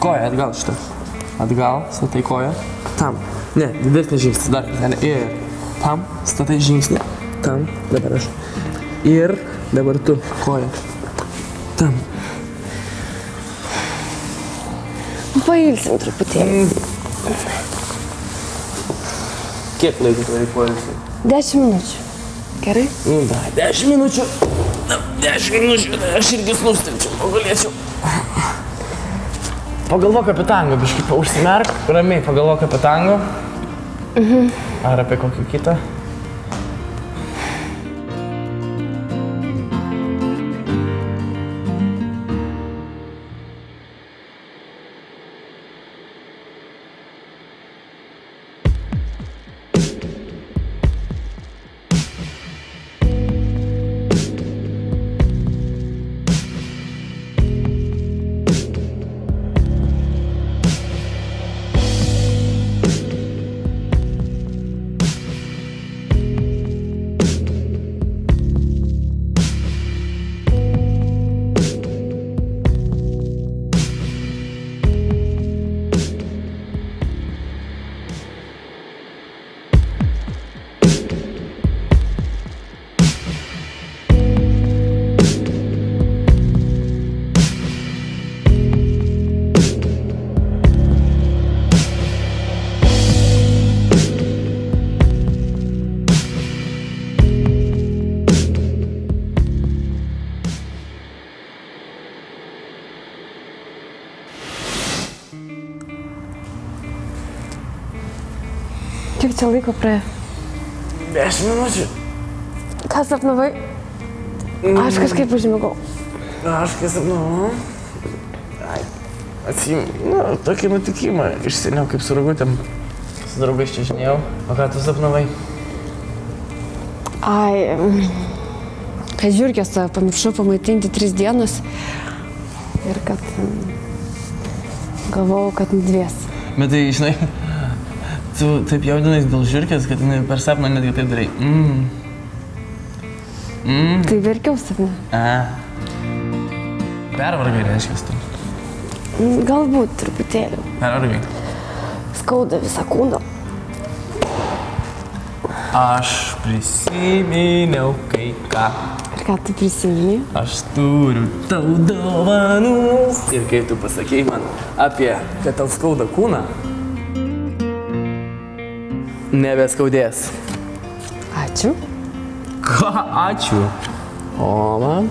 Koja atgal šitą. Atgal, statai koją. Tam. Ne, didesnį žingsnį. Dar kartelį. Ir tam, statai žingsnį. Tam, dabar aš. Ir dabar tu, koja. Tam. Pailsim truputėlį. Kiek laiko turi pailsim? 10 minučių. Gerai? Nu, da, 10 minučių. 10 minučių, aš irgi snustelčiau, pagalėčiau. Pagalvok apie tango, biškai užsimerk, ramiai pagalvok apie tango. Ar apie kokį kitą. Kiek čia laiko praėjo? 10 minučių. Ką sapnavai? Aš kažkaip užmigau. Aš kai sapnavau. Atsimenu, tokį nutikimą iš seniau kaip su ragutėm. Su draugais čia žinėjau. O ką tu sapnavai? Kad žiurkės pamiršau pamaitinti 3 dienas ir kad galvojau, kad dvies. Bet tai, žinai, tu taip jaudinais dėl žiurkės, kad jinai per sapną netgi taip darai. Tai verkiau sapne. Pervargai reiškias tu. Galbūt truputėlį. Pervargai. Skauda visą kūną. Aš prisiminiau kai ką. Ir ką tu prisimini? Aš turiu tau dovanų. Ir kai tu pasakei man apie, kad tau skauda kūną, nebeskaudės. Ačiū. Ką? Ačiū. O man?